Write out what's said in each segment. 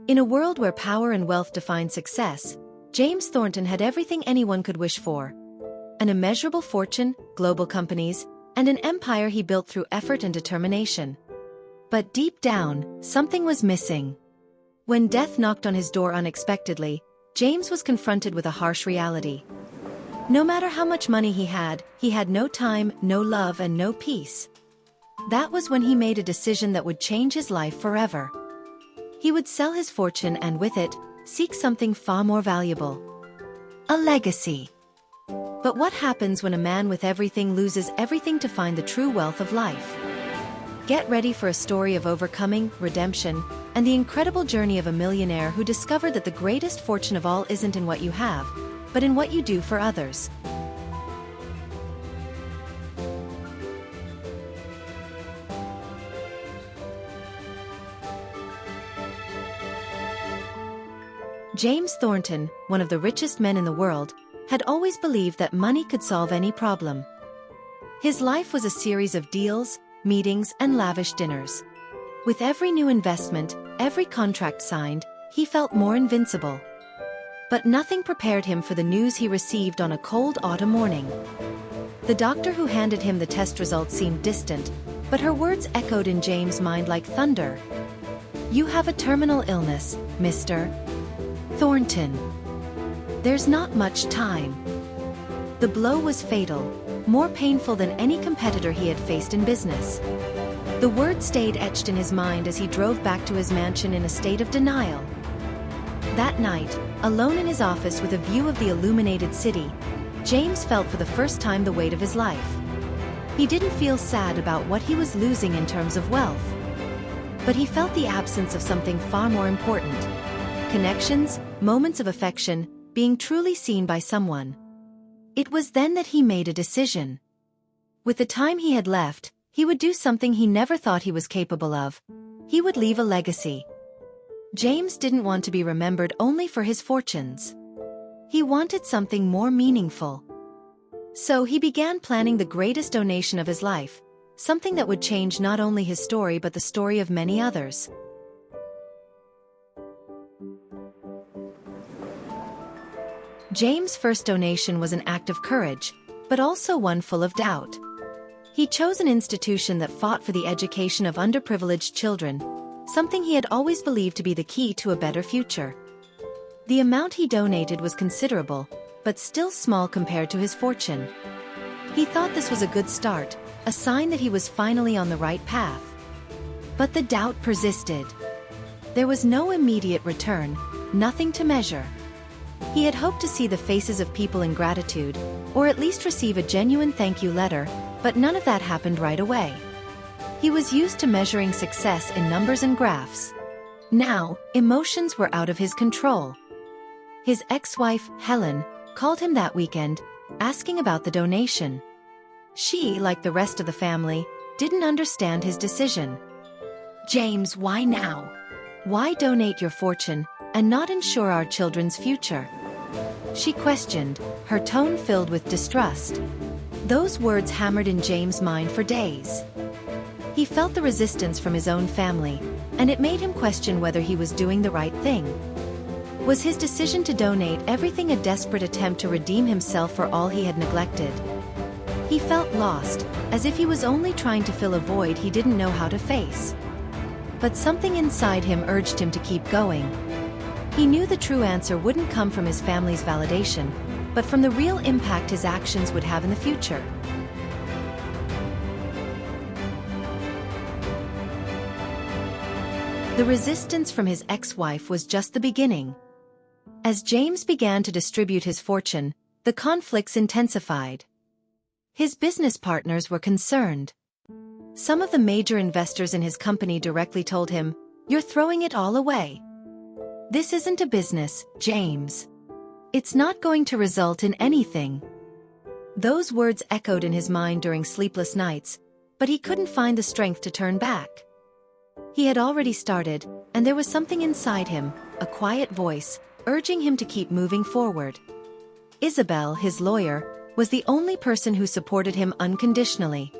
In a world where power and wealth define success, James Thornton had everything anyone could wish for. An immeasurable fortune, global companies, and an empire he built through effort and determination. But deep down, something was missing. When death knocked on his door unexpectedly, James was confronted with a harsh reality. No matter how much money he had no time, no love, and no peace. That was when he made a decision that would change his life forever. He would sell his fortune and with it, seek something far more valuable. A legacy. But what happens when a man with everything loses everything to find the true wealth of life? Get ready for a story of overcoming, redemption, and the incredible journey of a millionaire who discovered that the greatest fortune of all isn't in what you have, but in what you do for others. James Thornton, one of the richest men in the world, had always believed that money could solve any problem. His life was a series of deals, meetings, and lavish dinners. With every new investment, every contract signed, he felt more invincible. But nothing prepared him for the news he received on a cold autumn morning. The doctor who handed him the test results seemed distant, but her words echoed in James' mind like thunder. "You have a terminal illness, Mr. Thornton. There's not much time." The blow was fatal, more painful than any competitor he had faced in business. The words stayed etched in his mind as he drove back to his mansion in a state of denial. That night, alone in his office with a view of the illuminated city, James felt for the first time the weight of his life. He didn't feel sad about what he was losing in terms of wealth. But he felt the absence of something far more important. Connections, moments of affection, being truly seen by someone. It was then that he made a decision. With the time he had left, he would do something he never thought he was capable of. He would leave a legacy. James didn't want to be remembered only for his fortunes. He wanted something more meaningful. So he began planning the greatest donation of his life, something that would change not only his story but the story of many others. James' first donation was an act of courage, but also one full of doubt. He chose an institution that fought for the education of underprivileged children, something he had always believed to be the key to a better future. The amount he donated was considerable, but still small compared to his fortune. He thought this was a good start, a sign that he was finally on the right path. But the doubt persisted. There was no immediate return, nothing to measure. He had hoped to see the faces of people in gratitude, or at least receive a genuine thank you letter, but none of that happened right away. He was used to measuring success in numbers and graphs. Now, emotions were out of his control. His ex-wife, Helen, called him that weekend, asking about the donation. She, like the rest of the family, didn't understand his decision. "James, why now? Why donate your fortune and not ensure our children's future?" She questioned, her tone filled with distrust. Those words hammered in James' mind for days. He felt the resistance from his own family, and it made him question whether he was doing the right thing. Was his decision to donate everything a desperate attempt to redeem himself for all he had neglected? He felt lost, as if he was only trying to fill a void he didn't know how to face. But something inside him urged him to keep going. He knew the true answer wouldn't come from his family's validation, but from the real impact his actions would have in the future. The resistance from his ex-wife was just the beginning. As James began to distribute his fortune, the conflicts intensified. His business partners were concerned. Some of the major investors in his company directly told him, "You're throwing it all away. This isn't a business, James. It's not going to result in anything." Those words echoed in his mind during sleepless nights, but he couldn't find the strength to turn back. He had already started, and there was something inside him, a quiet voice, urging him to keep moving forward. Isabel, his lawyer, was the only person who supported him unconditionally.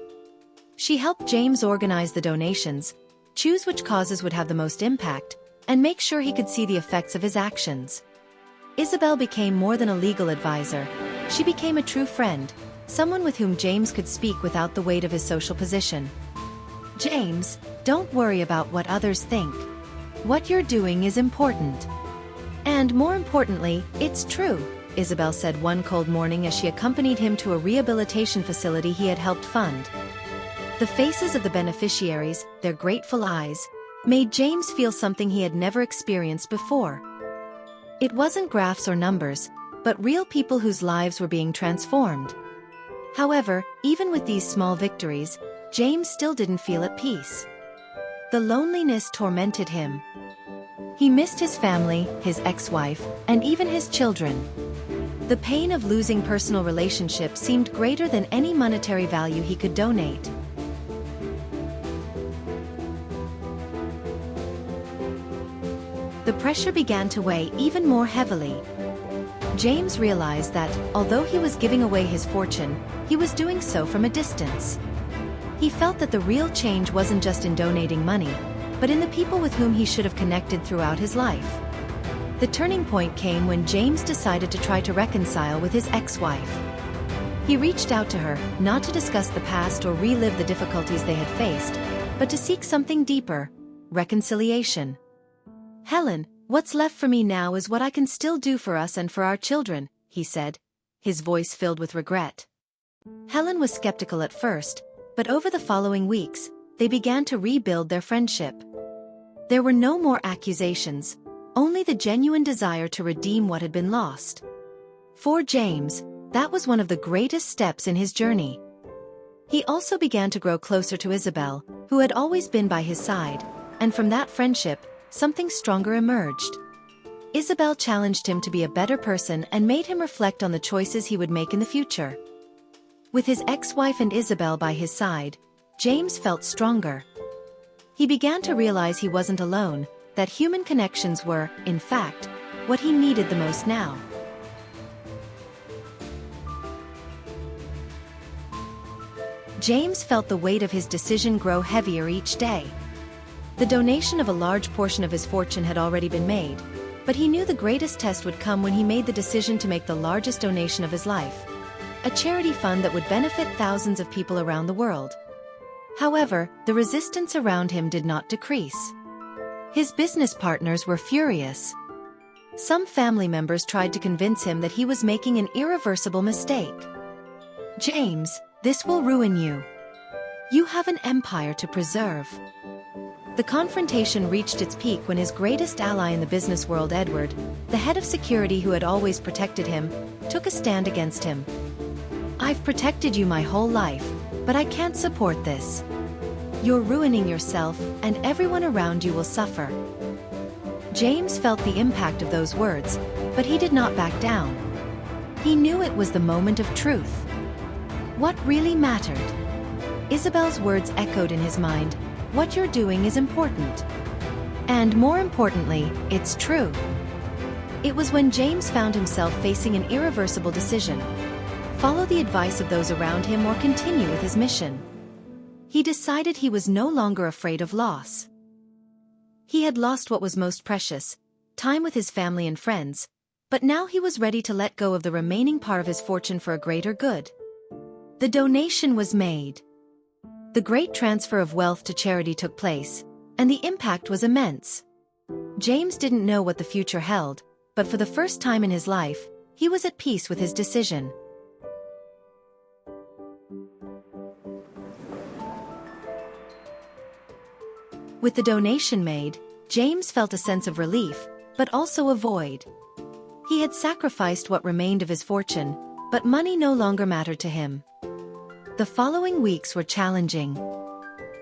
She helped James organize the donations, choose which causes would have the most impact, and make sure he could see the effects of his actions. Isabel became more than a legal advisor. She became a true friend, someone with whom James could speak without the weight of his social position. "James, don't worry about what others think. What you're doing is important. And more importantly, it's true," Isabel said one cold morning as she accompanied him to a rehabilitation facility he had helped fund. The faces of the beneficiaries, their grateful eyes, made James feel something he had never experienced before. It wasn't graphs or numbers, but real people whose lives were being transformed. However, even with these small victories, James still didn't feel at peace. The loneliness tormented him. He missed his family, his ex-wife, and even his children. The pain of losing personal relationships seemed greater than any monetary value he could donate. The pressure began to weigh even more heavily. James realized that, although he was giving away his fortune, he was doing so from a distance. He felt that the real change wasn't just in donating money, but in the people with whom he should have connected throughout his life. The turning point came when James decided to try to reconcile with his ex-wife. He reached out to her, not to discuss the past or relive the difficulties they had faced, but to seek something deeper: reconciliation. "Helen, what's left for me now is what I can still do for us and for our children," he said, his voice filled with regret. Helen was skeptical at first, but over the following weeks, they began to rebuild their friendship. There were no more accusations, only the genuine desire to redeem what had been lost. For James, that was one of the greatest steps in his journey. He also began to grow closer to Isabel, who had always been by his side, and from that friendship, something stronger emerged. Isabel challenged him to be a better person and made him reflect on the choices he would make in the future. With his ex-wife and Isabel by his side, James felt stronger. He began to realize he wasn't alone, that human connections were, in fact, what he needed the most now. James felt the weight of his decision grow heavier each day. The donation of a large portion of his fortune had already been made, but he knew the greatest test would come when he made the decision to make the largest donation of his life: a charity fund that would benefit thousands of people around the world. However, the resistance around him did not decrease. His business partners were furious. Some family members tried to convince him that he was making an irreversible mistake. "James, this will ruin you. You have an empire to preserve." The confrontation reached its peak when his greatest ally in the business world, Edward, the head of security who had always protected him, took a stand against him. "I've protected you my whole life, but I can't support this. You're ruining yourself, and everyone around you will suffer." James felt the impact of those words, but he did not back down. He knew it was the moment of truth. What really mattered? Isabel's words echoed in his mind: "What you're doing is important. And more importantly, it's true." It was when James found himself facing an irreversible decision: follow the advice of those around him or continue with his mission. He decided he was no longer afraid of loss. He had lost what was most precious, time with his family and friends, but now he was ready to let go of the remaining part of his fortune for a greater good. The donation was made. The great transfer of wealth to charity took place, and the impact was immense. James didn't know what the future held, but for the first time in his life, he was at peace with his decision. With the donation made, James felt a sense of relief, but also a void. He had sacrificed what remained of his fortune, but money no longer mattered to him. The following weeks were challenging.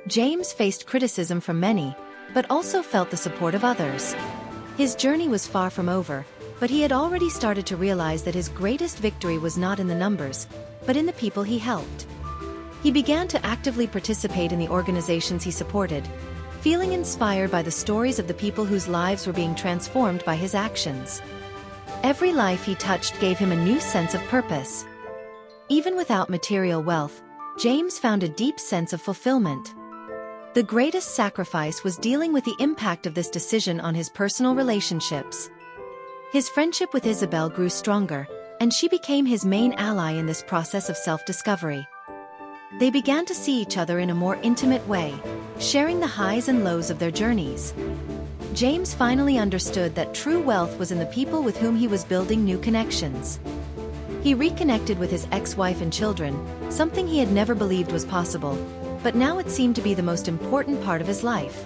James faced criticism from many, but also felt the support of others. His journey was far from over, but he had already started to realize that his greatest victory was not in the numbers, but in the people he helped. He began to actively participate in the organizations he supported, feeling inspired by the stories of the people whose lives were being transformed by his actions. Every life he touched gave him a new sense of purpose. Even without material wealth, James found a deep sense of fulfillment. The greatest sacrifice was dealing with the impact of this decision on his personal relationships. His friendship with Isabel grew stronger, and she became his main ally in this process of self-discovery. They began to see each other in a more intimate way, sharing the highs and lows of their journeys. James finally understood that true wealth was in the people with whom he was building new connections. He reconnected with his ex-wife and children, something he had never believed was possible, but now it seemed to be the most important part of his life.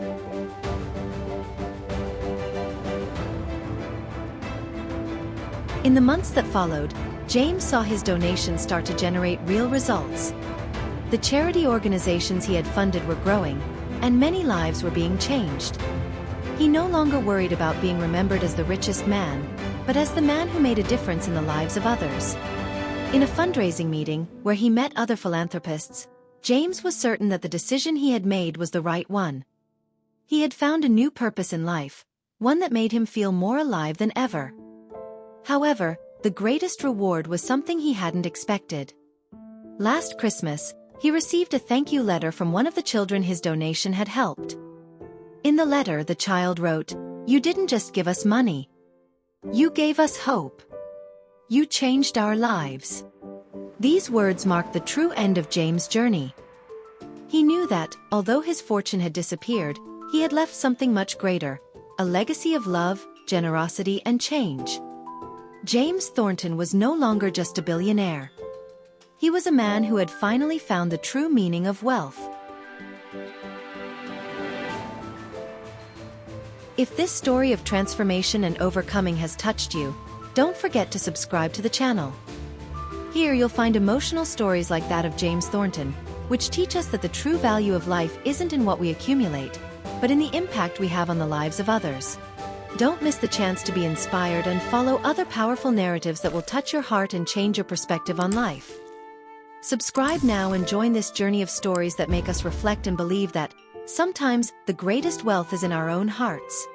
In the months that followed, James saw his donations start to generate real results. The charity organizations he had funded were growing, and many lives were being changed. He no longer worried about being remembered as the richest man, but as the man who made a difference in the lives of others. In a fundraising meeting, where he met other philanthropists, James was certain that the decision he had made was the right one. He had found a new purpose in life, one that made him feel more alive than ever. However, the greatest reward was something he hadn't expected. Last Christmas, he received a thank you letter from one of the children his donation had helped. In the letter, the child wrote, "You didn't just give us money. You gave us hope. You changed our lives." These words marked the true end of James' journey. He knew that, although his fortune had disappeared, he had left something much greater, a legacy of love, generosity, and change. James Thornton was no longer just a billionaire. He was a man who had finally found the true meaning of wealth. If this story of transformation and overcoming has touched you, don't forget to subscribe to the channel. Here you'll find emotional stories like that of James Thornton, which teach us that the true value of life isn't in what we accumulate, but in the impact we have on the lives of others. Don't miss the chance to be inspired and follow other powerful narratives that will touch your heart and change your perspective on life. Subscribe now and join this journey of stories that make us reflect and believe that sometimes the greatest wealth is in our own hearts.